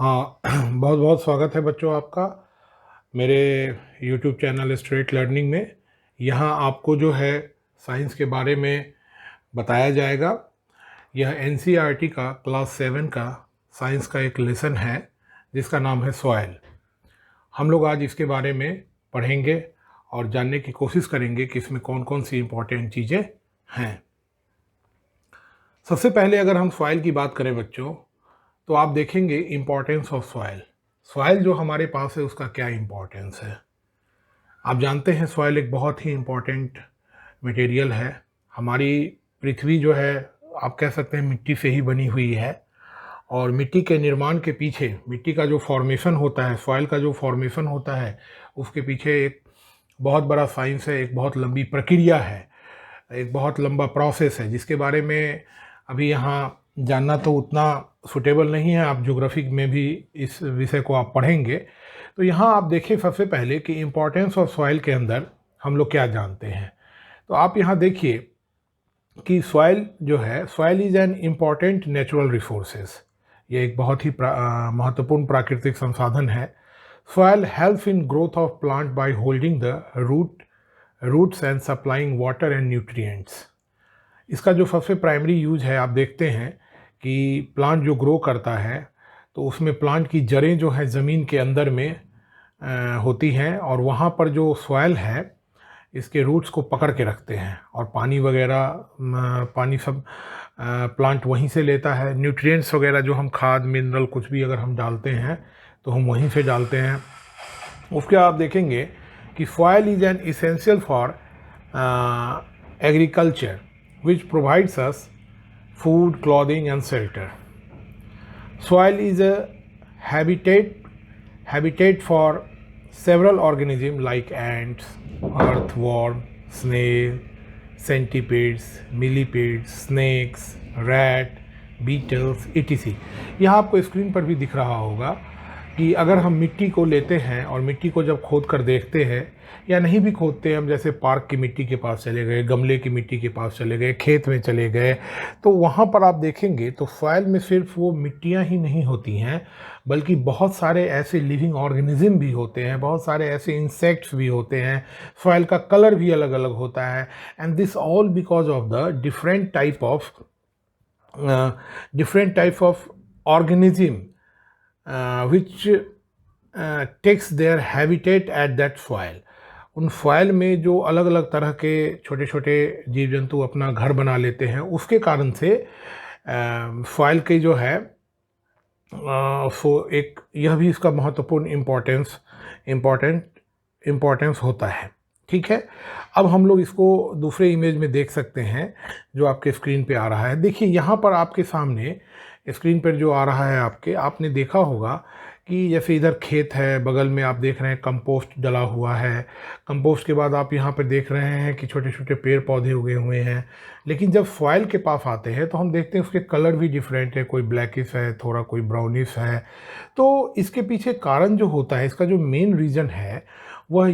हाँ बहुत बहुत स्वागत है बच्चों आपका मेरे YouTube चैनल स्ट्रेट लर्निंग में। यहाँ आपको जो है साइंस के बारे में बताया जाएगा। यह NCERT का क्लास 7 का साइंस का एक लेसन है जिसका नाम है सॉइल। हम लोग आज इसके बारे में पढ़ेंगे और जानने की कोशिश करेंगे कि इसमें कौन कौन सी इम्पोर्टेंट चीज़ें हैं। सबसे पहले अगर हम सॉइल की बात करें बच्चों, तो आप देखेंगे इम्पोर्टेंस ऑफ सॉइल। सॉइल जो हमारे पास है उसका क्या इम्पोर्टेंस है। आप जानते हैं सॉइल एक बहुत ही इम्पोर्टेंट मटेरियल है। हमारी पृथ्वी जो है आप कह सकते हैं मिट्टी से ही बनी हुई है, और मिट्टी के निर्माण के पीछे मिट्टी का जो फॉर्मेशन होता है, सॉइल का जो फॉर्मेशन होता है, उसके पीछे एक बहुत बड़ा साइंस है, एक बहुत लंबी प्रक्रिया है, एक बहुत लंबा प्रोसेस है जिसके बारे में अभी यहाँ जानना तो उतना सुटेबल नहीं है। आप ज्योग्राफी में भी इस विषय को आप पढ़ेंगे। तो यहाँ आप देखिए सबसे पहले कि इम्पोर्टेंस ऑफ सॉइल के अंदर हम लोग क्या जानते हैं। तो आप यहाँ देखिए कि सॉइल जो है, soil is an important natural resources. ये एक बहुत ही महत्वपूर्ण प्राकृतिक संसाधन है। Soil helps in growth of plant by holding the roots and supplying water and nutrients. इसका जो सबसे प्राइमरी यूज है, आप देखते हैं कि प्लांट जो ग्रो करता है तो उसमें प्लांट की जड़ें जो है ज़मीन के अंदर में होती हैं, और वहाँ पर जो सॉइल है इसके रूट्स को पकड़ के रखते हैं, और पानी वगैरह पानी सब प्लांट वहीं से लेता है। न्यूट्रिएंट्स वगैरह जो हम खाद मिनरल कुछ भी अगर हम डालते हैं तो हम वहीं से डालते हैं। उसके आप देखेंगे कि soil is N essential for agriculture which provides us food, clothing and shelter. Soil is a habitat for several organisms like ants, earthworm, snail, centipedes, millipedes, snakes, rat, beetles, etc. यहाँ आपको स्क्रीन पर भी दिख रहा होगा कि अगर हम मिट्टी को लेते हैं और मिट्टी को जब खोद कर देखते हैं, या नहीं भी खोदते हैं, हम जैसे पार्क की मिट्टी के पास चले गए, गमले की मिट्टी के पास चले गए, खेत में चले गए, तो वहाँ पर आप देखेंगे तो सॉइल में सिर्फ वो मिट्टियाँ ही नहीं होती हैं, बल्कि बहुत सारे ऐसे लिविंग ऑर्गेनिज्म भी होते हैं, बहुत सारे ऐसे इंसेक्ट्स भी होते हैं। सॉइल का कलर भी अलग अलग होता है, and this all because of the different type of organism which takes their habitat at that soil. उन सॉइल में जो अलग अलग तरह के छोटे छोटे जीव जंतु अपना घर बना लेते हैं, उसके कारण से सॉइल के जो है एक यह भी इसका महत्वपूर्ण इम्पोर्टेंस होता है। ठीक है, अब हम लोग इसको दूसरे इमेज में देख सकते हैं जो आपके स्क्रीन पे आ रहा है। देखिए यहाँ पर आपके सामने स्क्रीन पर जो आ रहा है आपने देखा होगा कि जैसे इधर खेत है, बगल में आप देख रहे हैं कंपोस्ट डला हुआ है। कंपोस्ट के बाद आप यहाँ पे देख रहे हैं कि छोटे छोटे पेड़ पौधे उगे हुए हैं। लेकिन जब सॉइल के पास आते हैं तो हम देखते हैं उसके कलर भी डिफरेंट है, कोई ब्लैकिश है, थोड़ा कोई ब्राउनिश है। तो इसके पीछे कारण जो होता है, इसका जो मेन रीज़न है वह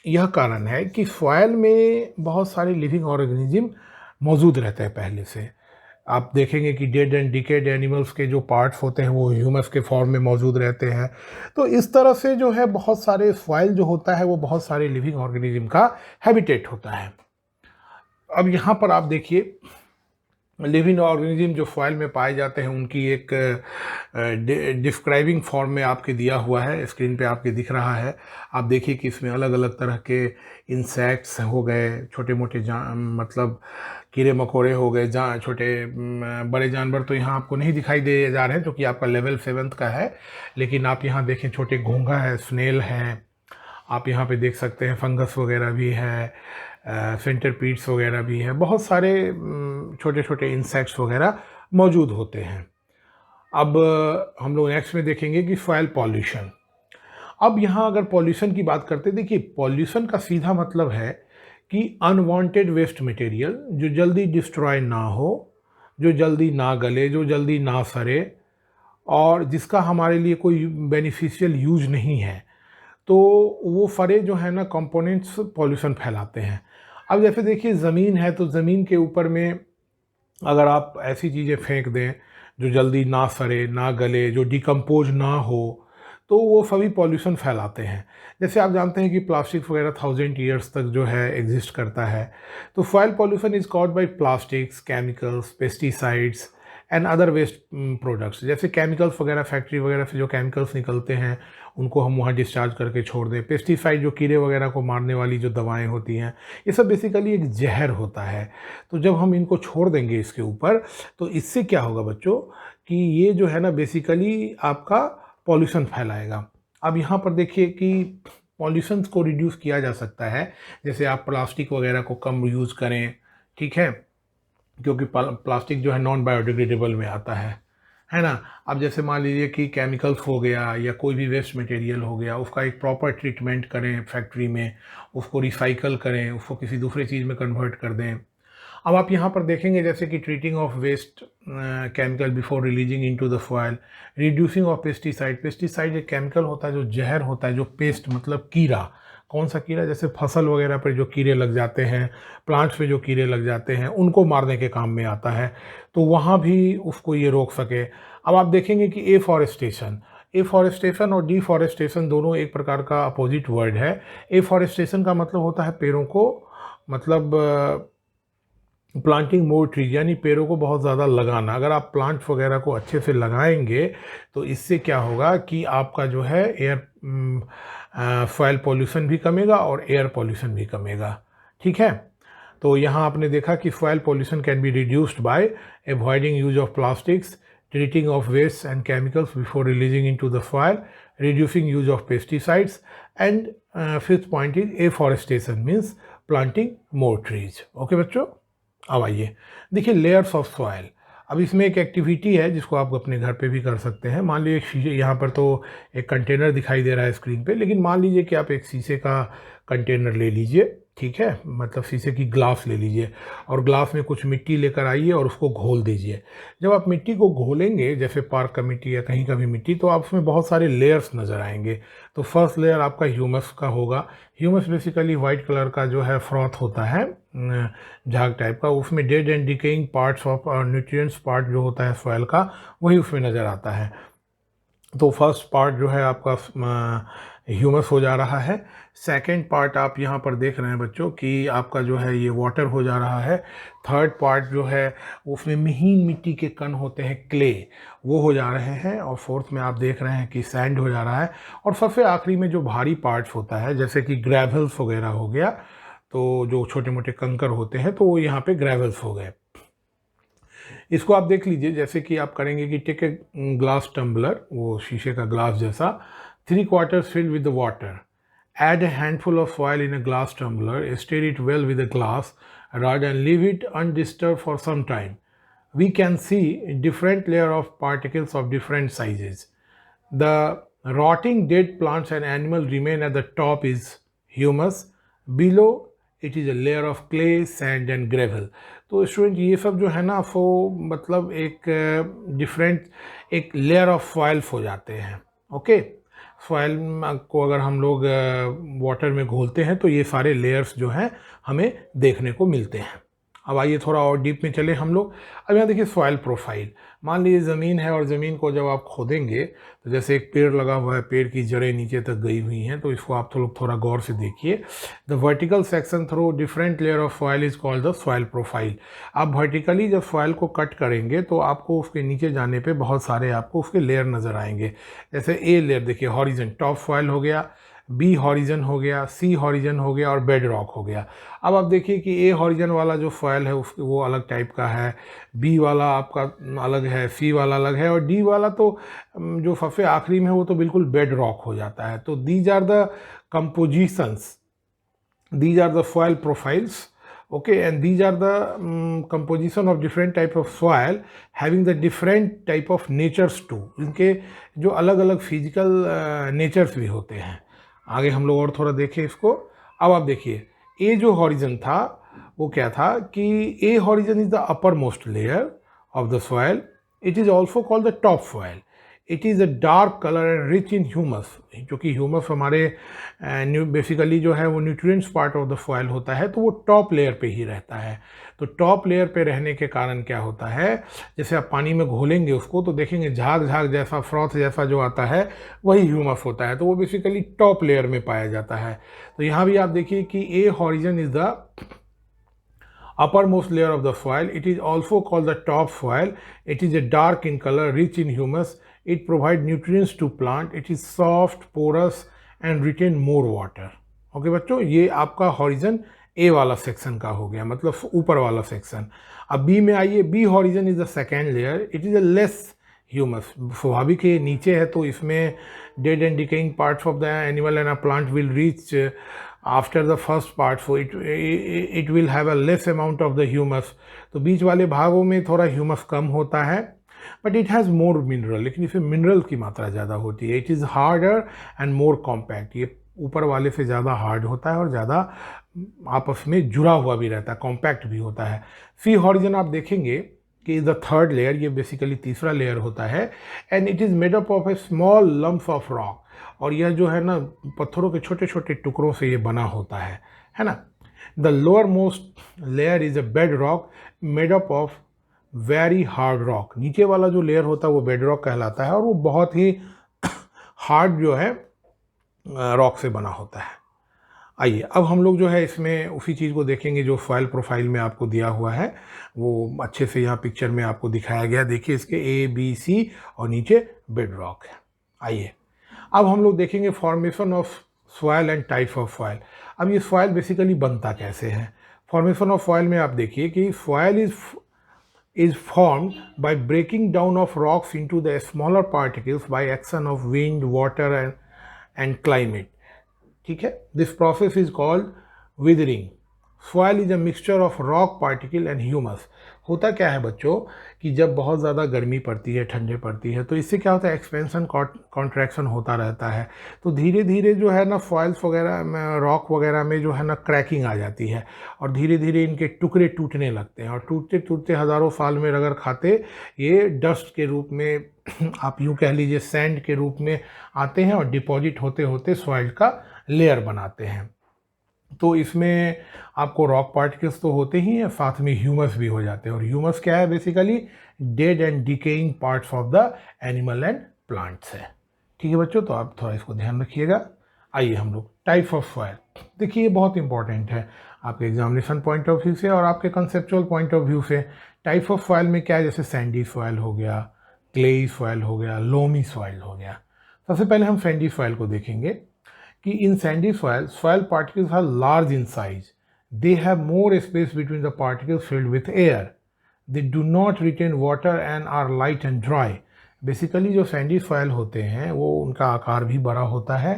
यह कारण है कि सॉइल में बहुत सारे लिविंग ऑर्गेनिज्म मौजूद रहते हैं पहले से। आप देखेंगे कि डेड एंड डिकेड एनिमल्स के जो पार्ट्स होते हैं वो ह्यूमस के फॉर्म में मौजूद रहते हैं। तो इस तरह से जो है बहुत सारे सॉइल जो होता है वो बहुत सारे लिविंग ऑर्गेनिज्म का हैबिटेट होता है। अब यहाँ पर आप देखिए लिविंग ऑर्गेनिज्म जो सॉइल में पाए जाते हैं उनकी एक डिस्क्राइबिंग फॉर्म में आपके दिया हुआ है, स्क्रीन पे आपके दिख रहा है। आप देखिए कि इसमें अलग अलग तरह के इंसेक्ट्स हो गए, छोटे मोटे मतलब कीड़े मकोड़े हो गए, छोटे बड़े जानवर तो यहाँ आपको नहीं दिखाई दे जा रहे हैं क्योंकि आपका लेवल 7 का है। लेकिन आप यहाँ देखें छोटे घोंघा है, स्नेल है, आप यहाँ पे देख सकते हैं फंगस वगैरह भी है, सेंटरपीड्स वगैरह भी है, बहुत सारे छोटे छोटे इंसेक्ट्स वगैरह मौजूद होते हैं। अब हम लोग नेक्स्ट में देखेंगे कि सॉइल पॉल्यूशन। अब यहाँ अगर पॉल्यूशन की बात करते हैं, देखिए पॉल्यूशन का सीधा मतलब है कि अनवांटेड वेस्ट मटेरियल जो जल्दी डिस्ट्रॉय ना हो, जो जल्दी ना गले, जो जल्दी ना सड़े, और जिसका हमारे लिए कोई बेनिफिशियल यूज नहीं है, तो वो फरे जो है ना कंपोनेंट्स पॉल्यूशन फैलाते हैं। अब जैसे देखिए ज़मीन है, तो ज़मीन के ऊपर में अगर आप ऐसी चीज़ें फेंक दें जो जल्दी ना सड़े, ना गले, जो डिकम्पोज ना हो, तो वो सभी पॉल्यूशन फैलाते हैं। जैसे आप जानते हैं कि प्लास्टिक वगैरह 1000 ईयर्स तक जो है एग्जिस्ट करता है। तो soil pollution is caused by plastics, chemicals, pesticides and other waste products. जैसे केमिकल्स वगैरह, फैक्ट्री वगैरह से जो केमिकल्स निकलते हैं उनको हम वहाँ डिस्चार्ज करके छोड़ दें। पेस्टिसाइड जो कीड़े वगैरह को मारने वाली जो दवाएं होती हैं, ये सब बेसिकली एक जहर होता है। तो जब हम इनको छोड़ देंगे इसके ऊपर, तो इससे क्या होगा बच्चों कि ये जो है ना बेसिकली आपका पॉल्यूशन फैलाएगा। अब यहाँ पर देखिए कि पॉल्यूशन को रिड्यूस किया जा सकता है। जैसे आप प्लास्टिक वगैरह को कम यूज़ करें, ठीक है, क्योंकि प्लास्टिक जो है नॉन बायोडिग्रेडेबल में आता है ना। अब जैसे मान लीजिए कि केमिकल्स हो गया या कोई भी वेस्ट मटेरियल हो गया, उसका एक प्रॉपर ट्रीटमेंट करें फैक्ट्री में, उसको रिसाइकल करें, उसको किसी दूसरे चीज़ में कन्वर्ट कर दें। अब आप यहाँ पर देखेंगे जैसे कि treating of waste chemical before releasing into the soil, reducing of pesticide. Pesticide एक केमिकल होता है जो जहर होता है, जो पेस्ट मतलब कीड़ा। कौन सा कीड़ा? जैसे फसल वगैरह पर जो कीड़े लग जाते हैं, प्लांट्स पे जो कीड़े लग जाते हैं, उनको मारने के काम में आता है। तो वहाँ भी उसको ये रोक सके। अब आप देखेंगे कि एफॉरेस्टेशन और डिफॉरेस्टेशन दोनों एक प्रकार का अपोजिट वर्ड है। एफॉरेस्टेशन का मतलब होता है पेड़ों को, मतलब प्लांटिंग मोर ट्रीज, यानी पेड़ों को बहुत ज़्यादा लगाना। अगर आप प्लांट्स वगैरह को अच्छे से लगाएंगे तो इससे क्या होगा कि आपका जो है सॉइल पॉल्यूशन भी कमेगा और एयर पॉल्यूशन भी कमेगा, ठीक है। तो यहाँ आपने देखा कि soil pollution can be reduced by avoiding use of plastics, treating of waste and chemicals before releasing into the soil, reducing use of pesticides, and fifth point is afforestation, means planting more trees. Okay बच्चों, अब आइए देखिए layers of soil. अब इसमें एक activity है जिसको आप अपने घर पे भी कर सकते हैं। मान लीजिए शीशे, यहाँ पर तो एक कंटेनर दिखाई दे रहा है स्क्रीन पे, लेकिन मान लीजिए कि आप एक शीशे का कंटेनर ले लीजिए, ठीक है, मतलब शीशे की ग्लास ले लीजिए और ग्लास में कुछ मिट्टी लेकर आइए और उसको घोल दीजिए। जब आप मिट्टी को घोलेंगे, जैसे पार्क का मिट्टी या कहीं का भी मिट्टी, तो आप उसमें बहुत सारे लेयर्स नज़र आएंगे। तो फर्स्ट लेयर आपका ह्यूमस का होगा। ह्यूमस बेसिकली वाइट कलर का जो है फ्रॉथ होता है, झाग टाइप का, उसमें dead and decaying parts of nutrients part जो होता है सॉइल का, वही उसमें नज़र आता है। तो फर्स्ट पार्ट जो है आपका ह्यूमस हो जा रहा है। सेकंड पार्ट आप यहाँ पर देख रहे हैं बच्चों कि आपका जो है ये वाटर हो जा रहा है। थर्ड पार्ट जो है उसमें महीन मिट्टी के कण होते हैं, क्ले, वो हो जा रहे हैं। और फोर्थ में आप देख रहे हैं कि सैंड हो जा रहा है। और सबसे आखिरी में जो भारी पार्ट्स होता है, जैसे कि ग्रेवल्स वगैरह हो गया, तो जो छोटे मोटे कंकर होते हैं, तो वो यहाँ पे ग्रेवल्स हो गए। इसको आप देख लीजिए, जैसे कि आप करेंगे कि टेक ए ग्लास टम्बलर, वो शीशे का ग्लास जैसा, 3/4 filled with the water. Add a handful of soil in a glass tumbler, stir it well with a glass rod and leave it undisturbed for some time. We can see different layer of particles of different sizes. The rotting dead plants and animal remain at the top is humus. Below it is a layer of clay, sand and gravel. तो student ये सब जो है ना वो मतलब एक different एक लेयर ऑफ सॉइल्स हो जाते हैं। ओके, सॉइल को अगर हम लोग वाटर में घोलते हैं तो ये सारे लेयर्स जो हैं हमें देखने को मिलते हैं। अब आइए थोड़ा और डीप में चले हम लोग। अब यहाँ देखिए सॉइल प्रोफाइल। मान लीजिए ज़मीन है और ज़मीन को जब आप खोदेंगे तो जैसे एक पेड़ लगा हुआ है, पेड़ की जड़ें नीचे तक गई हुई हैं, तो इसको आप लोग थोड़ा गौर से देखिए। The vertical section through different layer of soil is called the soil profile. आप वर्टिकली जब सॉइल को कट करेंगे तो आपको उसके नीचे जाने पे बहुत सारे आपको उसके लेयर नज़र आएंगे। जैसे ए लेयर देखिए हॉरिजन, टॉप सॉइल हो गया, बी हॉरिजन हो गया, सी हॉरिजन हो गया और बेड रॉक हो गया। अब आप देखिए कि ए हॉरिजन वाला जो सॉइल है उसके वो अलग टाइप का है, बी वाला आपका अलग है, सी वाला अलग है और डी वाला तो जो सबसे आखिरी में है वो तो बिल्कुल बेड रॉक हो जाता है। तो these are the compositions, these are the soil profiles, okay, and these are the composition of different type of soil having the different type of natures too. इनके जो अलग अलग फिजिकल नेचर्स भी होते हैं। आगे हम लोग और थोड़ा देखें इसको। अब आप देखिए ए जो हॉरिजन था वो क्या था कि A horizon is the upper most layer of the soil, it is also called the top soil. It is a dark colour and rich in humus, क्योंकि ह्यूमस हमारे बेसिकली जो है वो nutrients part of the soil होता है, तो वो top layer पे ही रहता है। तो टॉप लेयर पे रहने के कारण क्या होता है, जैसे आप पानी में घोलेंगे उसको तो देखेंगे झाग झाग जैसा, फ्रॉथ जैसा जो आता है वही ह्यूमस होता है, तो वो बेसिकली टॉप लेयर में पाया जाता है। तो यहाँ भी आप देखिए कि A horizon is the uppermost layer of the soil. It is also called the top soil. It is a dark in color, rich in humus. It provides nutrients to plant. It is soft, porous and retain more water. Okay बच्चों, ये आपका horizon ए वाला section का हो गया, मतलब ऊपर वाला सेक्शन। अब बी में आइए, B horizon is the second layer. It is a less humus, स्वाभाविक है नीचे है तो इसमें dead and decaying parts of the animal and a plant will reach after the first part, so it will have a less amount of the humus. तो बीच वाले भागों में थोड़ा ह्यूमस कम होता है, but it has more mineral, लेकिन इसमें मिनरल की मात्रा ज़्यादा होती है। It is harder and more compact, ये ऊपर वाले से ज़्यादा हार्ड होता है और ज़्यादा आपस में जुड़ा हुआ भी रहता है, कॉम्पैक्ट भी होता है। सी हॉरिजन आप देखेंगे कि द थर्ड लेयर, ये बेसिकली तीसरा लेयर होता है, and it is made up of A small lumps of rock, और यह जो है ना पत्थरों के छोटे छोटे टुकड़ों से ये बना होता है ना। The lower most layer is a bed rock made up of very hard rock, नीचे वाला जो लेयर होता है वो बेड रॉक कहलाता है, और वो बहुत ही हार्ड जो है रॉक से बना होता है। आइए अब हम लोग जो है इसमें उसी चीज़ को देखेंगे जो सॉइल प्रोफाइल में आपको दिया हुआ है, वो अच्छे से यहाँ पिक्चर में आपको दिखाया गया। देखिए इसके ए बी सी और नीचे बेड रॉक है। आइए अब हम लोग देखेंगे formation of soil and types of soil. अब ये सॉइल बेसिकली बनता कैसे है। फॉर्मेशन ऑफ सॉइल में आप देखिए कि soil is formed by breaking down of rocks into the smaller particles by action of wind, water and climate. ठीक है, this process is called withering. Soil is a mixture of rock particle and humus. होता क्या है बच्चों कि जब बहुत ज़्यादा गर्मी पड़ती है, ठंडे पड़ती है, तो इससे क्या होता है, एक्सपेंशन कॉन्ट्रैक्शन होता रहता है, तो धीरे धीरे जो है ना सॉइल्स वगैरह में, रॉक वगैरह में जो है ना क्रैकिंग आ जाती है, और धीरे धीरे इनके टुकड़े टूटने लगते हैं, और टूटते टूटते हज़ारों साल में अगर खाते ये डस्ट के रूप में आप यूँ कह लीजिए सैंड के रूप में आते हैं, और डिपॉजिट होते होते सॉइल का लेयर बनाते हैं। तो इसमें आपको रॉक पार्टिकल्स तो होते ही हैं, साथ में ह्यूमस भी हो जाते हैं, और ह्यूमस क्या है, basically dead and decaying parts of the animal and plants है। ठीक है बच्चों, तो आप थोड़ा इसको ध्यान रखिएगा। आइए हम लोग टाइप ऑफ सॉइल देखिए, ये बहुत इंपॉर्टेंट है आपके एग्जामिनेशन पॉइंट ऑफ व्यू से और आपके कंसेप्चुअल पॉइंट ऑफ व्यू से। टाइप ऑफ सॉइल में क्या है, जैसे सैंडी सॉइल हो गया, क्लेई सॉइल हो गया, लोमी सॉइल हो गया। सबसे पहले हम सैंडी सॉइल को देखेंगे कि in sandy soil, soil particles are large in size. They have more space between the particles filled with air. They do not retain water and are light and dry. Basically जो Sandy soil होते हैं वो उनका आकार भी बड़ा होता है,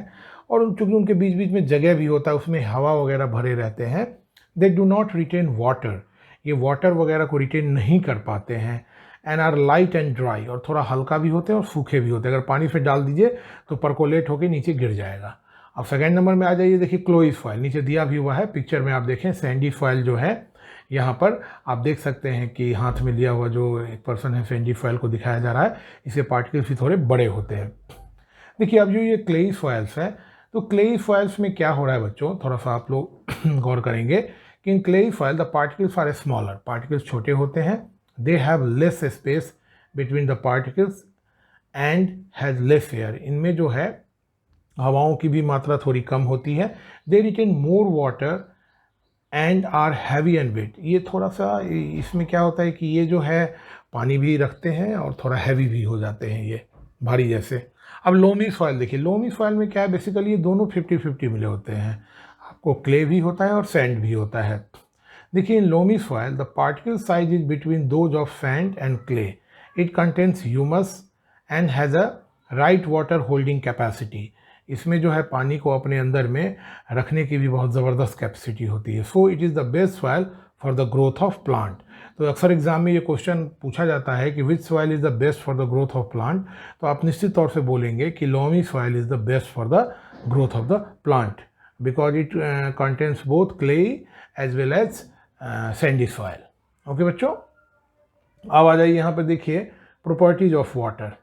और चूँकि उनके बीच बीच में जगह भी होता है, उसमें हवा वगैरह भरे रहते हैं। They do not retain water, ये वाटर वगैरह को रिटेन नहीं कर पाते हैं। And are light and dry, और थोड़ा हल्का भी होते हैं और सूखे भी होते हैं, अगर पानी से डाल दीजिए तो परकोलेट होकर नीचे गिर जाएगा। अब सेकेंड नंबर में आ जाइए, देखिए क्लोई सॉइल, नीचे दिया भी हुआ है पिक्चर में, आप देखें सैंडी सॉइल जो है, यहाँ पर आप देख सकते हैं कि हाथ में लिया हुआ जो एक पर्सन है सैंडी सॉइल को दिखाया जा रहा है, इसे पार्टिकल्स भी थोड़े बड़े होते हैं। देखिए अब जो ये क्लेई सॉइल्स है, तो क्लेई सॉइल्स में क्या हो रहा है बच्चों, थोड़ा सा आप लोग गौर करेंगे कि in clayey soil the particles are smaller, particles छोटे होते हैं। They have less space between the particles and has less air, इनमें जो है हवाओं की भी मात्रा थोड़ी कम होती है। They retain more water and are heavy and wet, ये थोड़ा सा इसमें क्या होता है कि ये जो है पानी भी रखते हैं और थोड़ा हैवी भी हो जाते हैं, ये भारी जैसे। अब लोमी सॉइल देखिए, लोमी सॉइल में क्या है, बेसिकली ये दोनों 50-50 मिले होते हैं, आपको क्ले भी होता है और सैंड भी होता है। देखिए in loamy soil the particle size is between those of sand and clay, it contains humus and has a right water holding capacity, इसमें जो है पानी को अपने अंदर में रखने की भी बहुत ज़बरदस्त कैपेसिटी होती है। So it is the best soil for the growth of plant. तो अक्सर एग्जाम में ये क्वेश्चन पूछा जाता है कि which soil is the best for the growth of plant, तो आप निश्चित तौर से बोलेंगे कि loamy soil is the best for the growth of the plant because it contains both clay as well as sandy soil. Okay बच्चों, अब आ जाइए यहाँ पर देखिए properties of water.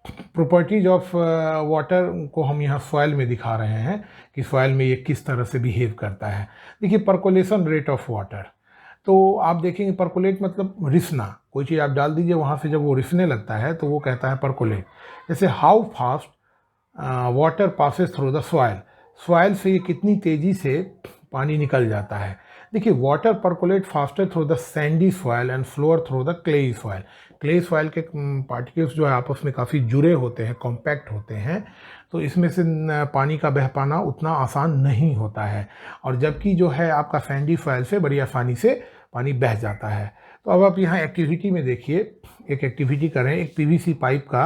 Properties of water को हम यहाँ सॉइल में दिखा रहे हैं कि सॉइल में ये किस तरह से बिहेव करता है। देखिए परकोलेशन रेट ऑफ वाटर, तो आप देखेंगे परकोलेट मतलब रिसना, कोई चीज़ आप डाल दीजिए वहाँ से जब वो रिसने लगता है तो वो कहता है परकोलेट। जैसे how fast water passes through the soil, soil से ये कितनी तेज़ी से पानी निकल जाता है। देखिए water percolate faster through the sandy soil and flower through the clayey soil. Clay soil के पार्टिकल्स जो है आपस में काफ़ी जुड़े होते हैं, कॉम्पैक्ट होते हैं, तो इसमें से पानी का बह पाना उतना आसान नहीं होता है, और जबकि जो है आपका सैंडी सॉइल से बड़ी आसानी से पानी बह जाता है। तो अब आप यहाँ एक्टिविटी में देखिए, एक एक्टिविटी करें। एक पीवीसी पाइप का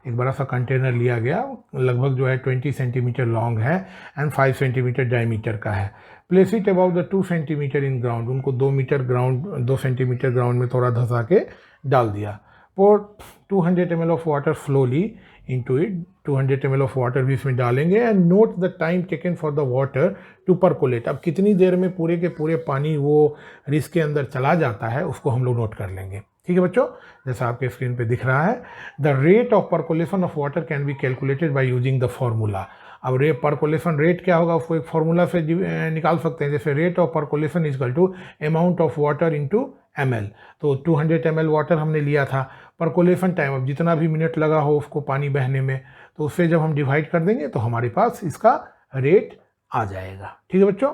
एक बड़ा सा कंटेनर लिया गया, लगभग जो है 20 सेंटीमीटर लॉन्ग है एंड 5 सेंटीमीटर डायमीटर का है। Place it about the 2 centimetre in ground, उनको 2 सेंटीमीटर ग्राउंड में थोड़ा धंसा के डाल दिया। Pour 200 ml of water slowly into it, 200 ml of water भी इसमें डालेंगे and note the time taken for the water to percolate. अब कितनी देर में पूरे के पूरे पानी वो रिस के अंदर चला जाता है उसको हम लोग नोट कर लेंगे। ठीक है बच्चों, जैसा आपके स्क्रीन पे दिख रहा है, the rate of percolation of water can be calculated by using the formula. अब परकोलेशन रेट क्या होगा उसको एक फार्मूला से निकाल सकते हैं, जैसे rate of percolation is equal to amount of water into ml। तो 200 ml वाटर हमने लिया था, परकोलेशन टाइम अब जितना भी मिनट लगा हो उसको पानी बहने में, तो उससे जब हम डिवाइड कर देंगे तो हमारे पास इसका रेट आ जाएगा। ठीक है बच्चों,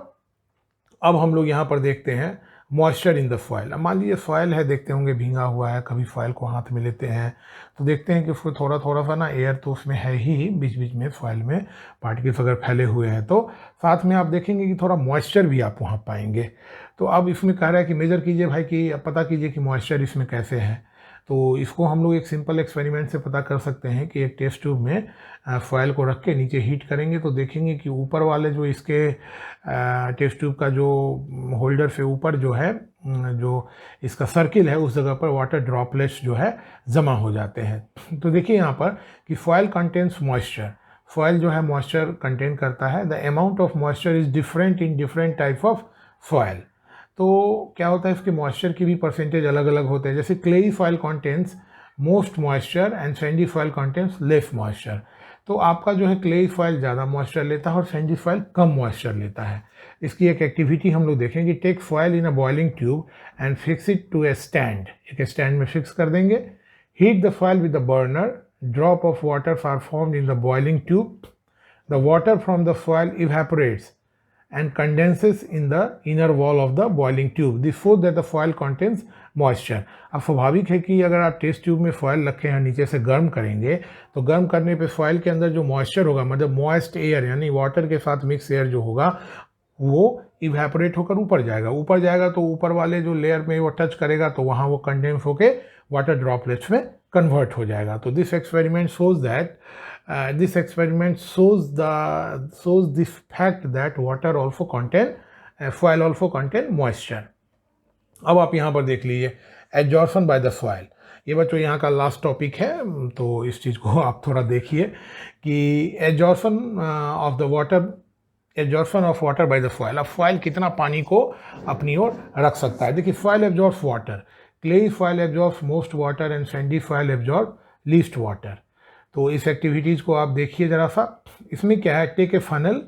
अब हम लोग यहाँ पर देखते हैं मॉइस्चर इन द सॉइल। अब मान लीजिए सॉइल है, देखते होंगे भींगा हुआ है, कभी सॉइल को हाथ में लेते हैं तो देखते हैं कि उसको थोड़ा थोड़ा सा ना एयर तो उसमें है ही, बीच बीच में सॉइल में पार्टिकल्स अगर फैले हुए हैं तो साथ में आप देखेंगे कि थोड़ा मॉइस्चर भी आप वहाँ पाएंगे। तो अब इसमें कह रहा है कि मेजर कीजिए भाई, कि पता कीजिए कि मॉइस्चर इसमें कैसे है। तो इसको हम लोग एक सिंपल एक्सपेरिमेंट से पता कर सकते हैं कि एक टेस्ट ट्यूब में फॉयल को रख के नीचे हीट करेंगे तो देखेंगे कि ऊपर वाले जो इसके टेस्ट ट्यूब का जो होल्डर से ऊपर जो है जो इसका सर्किल है उस जगह पर वाटर ड्रॉपलेट्स जो है जमा हो जाते हैं। तो देखिए यहाँ पर कि फॉयल कंटेन्स मॉइस्चर, फॉयल जो है मॉइस्चर कंटेन करता है। The amount of moisture is different in different type of foil. तो क्या होता है, इसके मॉइस्चर की भी परसेंटेज अलग अलग होते हैं। जैसे clayey soil contents most moisture and Sandy soil contents less moisture. तो आपका जो है क्लेई सॉइल ज़्यादा मॉइस्चर लेता है और सैंडी सॉइल कम मॉइस्चर लेता है। इसकी एक एक्टिविटी हम लोग देखेंगे, take soil in a boiling tube and fix it to a stand, एक स्टैंड में फिक्स कर देंगे। Heat the soil with the burner, drop of water are formed in the boiling tube, the water from the soil evaporates and condenses in the inner wall of the boiling tube. This shows that the foil contains moisture. अब स्वाभाविक है कि अगर आप test tube में foil रखे हैं नीचे से गर्म करेंगे तो गर्म करने पे फॉयल के अंदर जो मॉइस्चर होगा, मतलब मॉइस्ट एयर यानी वाटर के साथ मिक्स एयर जो होगा वो इवेपोरेट होकर ऊपर जाएगा। ऊपर जाएगा तो ऊपर वाले जो लेयर में वो टच करेगा तो वहाँ वो कंडेंस होके वाटर ड्रॉपलेट्स में कन्वर्ट हो जाएगा। तो this experiment shows that this experiment shows this fact that water also contain soil also contain moisture। अब आप यहाँ पर देख लीजिए एब्जॉर्प्शन बाय द सॉइल, ये बच्चों यहाँ का लास्ट टॉपिक है, तो इस चीज़ को आप थोड़ा देखिए कि absorption of the water, absorption of water by the soil. अब सॉइल कितना पानी को अपनी ओर रख सकता है। देखिए soil absorbs water, clayey soil absorbs most water and Sandy soil absorb least water. तो इस एक्टिविटीज़ को आप देखिए ज़रा सा। इसमें क्या है, take a funnel,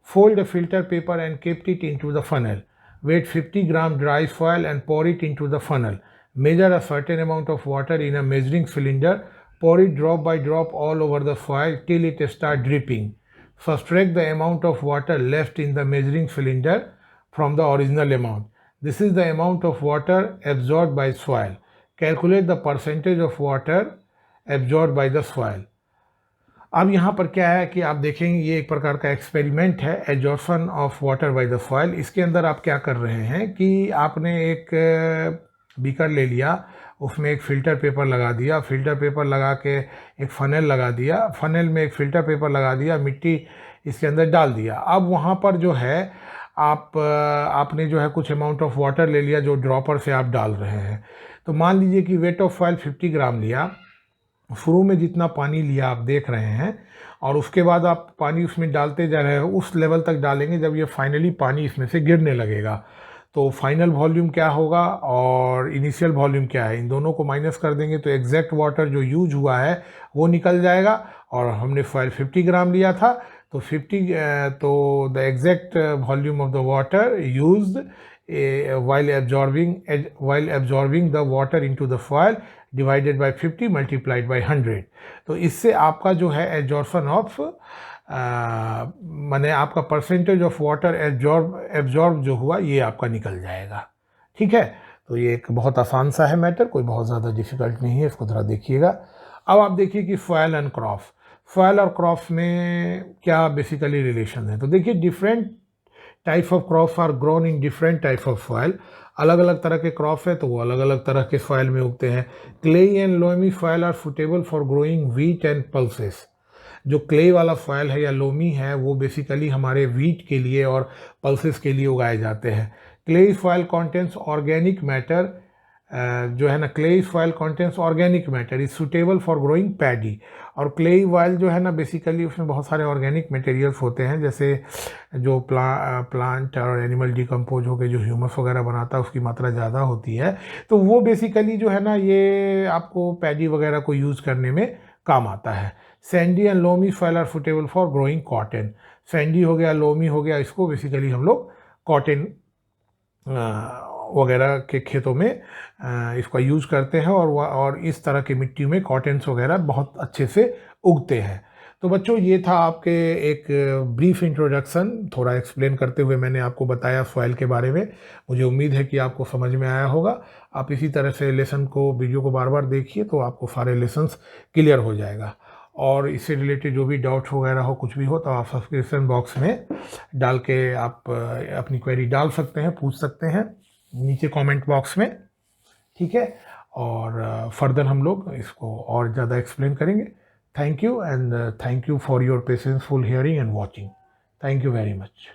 fold a filter paper and kept it into the funnel, weigh 50 gram dry soil and pour it into the funnel, measure a certain amount of water in a measuring cylinder, pour it drop by drop all over the soil till it start dripping, subtract the amount of water left in the measuring cylinder from the original amount, this is the amount of water absorbed by soil, calculate the percentage of water absorbed by the soil। अब यहाँ पर क्या है कि आप देखेंगे ये एक प्रकार का एक्सपेरिमेंट है, absorption of water by the soil. इसके अंदर आप क्या कर रहे हैं कि आपने एक बीकर ले लिया, उसमें एक फ़िल्टर पेपर लगा दिया, फ़िल्टर पेपर लगा के एक फ़नल लगा दिया, फ़नल में एक फ़िल्टर पेपर लगा दिया, मिट्टी इसके अंदर डाल दिया। अब वहाँ पर जो है आपने जो है कुछ अमाउंट ऑफ वाटर ले लिया जो ड्रॉपर से आप डाल रहे हैं। तो मान लीजिए कि वेट ऑफ सॉइल 50 ग्राम लिया, शुरू में जितना पानी लिया आप देख रहे हैं, और उसके बाद आप पानी उसमें डालते जा रहे हो, उस लेवल तक डालेंगे जब ये फाइनली पानी इसमें से गिरने लगेगा। तो फाइनल वॉल्यूम क्या होगा और इनिशियल वॉल्यूम क्या है, इन दोनों को माइनस कर देंगे तो एग्जैक्ट वाटर जो यूज हुआ है वो निकल जाएगा। और हमने फॉयल 50 ग्राम लिया था, तो 50 तो the exact volume of the water used while absorbing the water into the foil divided by 50 multiplied by 100। तो इससे आपका जो है एब्जॉर्प्शन ऑफ माने आपका परसेंटेज ऑफ वाटर एब्जॉर्ब जो हुआ ये आपका निकल जाएगा। ठीक है, तो ये एक बहुत आसान सा है मैटर, कोई बहुत ज़्यादा डिफिकल्ट नहीं है, इसको ज़रा देखिएगा। अब आप देखिए कि फॉयल एंड क्रॉप, फॉयल और क्रॉप में क्या बेसिकली रिलेशन है। तो देखिए different type of crops are grown in different type of soil. अलग अलग तरह के क्रॉप है तो वो अलग अलग तरह के सॉइल में उगते हैं। Clay and loamy soil are suitable for growing wheat and pulses. जो क्ले वाला सॉइल है या लोमी है वो बेसिकली हमारे व्हीट के लिए और पल्सेस के लिए उगाए जाते हैं। Clay soil contents organic matter, जो है ना, clay soil contents organic matter is suitable for growing paddy. और क्ले सॉइल जो है ना बेसिकली उसमें बहुत सारे ऑर्गेनिक मटेरियल्स होते हैं, जैसे जो प्लांट और एनिमल डिकम्पोज होकर जो ह्यूमस वगैरह बनाता है उसकी मात्रा ज़्यादा होती है, तो वो बेसिकली जो है ना ये आपको पैडी वगैरह को यूज़ करने में काम आता है। Sandy and loamy soil are suitable for growing cotton. Sandy हो गया, लोमी हो गया, इसको बेसिकली हम लोग कॉटन वगैरह के खेतों में इसका यूज़ करते हैं और इस तरह की मिट्टी में कॉटन्स वगैरह बहुत अच्छे से उगते हैं। तो बच्चों ये था आपके एक ब्रीफ इंट्रोडक्शन, थोड़ा एक्सप्लेन करते हुए मैंने आपको बताया सॉइल के बारे में। मुझे उम्मीद है कि आपको समझ में आया होगा। आप इसी तरह से लेसन को, वीडियो को बार बार देखिए तो आपको सारे लेसन्स क्लियर हो जाएगा। और इससे रिलेटेड जो भी डाउट्स वगैरह हो, कुछ भी हो, तो आप सब्सक्रिप्शन बॉक्स में डाल के आप अपनी क्वेरी डाल सकते हैं, पूछ सकते हैं नीचे कमेंट बॉक्स में। ठीक है, और फर्दर हम लोग इसको और ज़्यादा एक्सप्लेन करेंगे। Thank you and thank you for your patienceful hearing and watching. Thank you very much.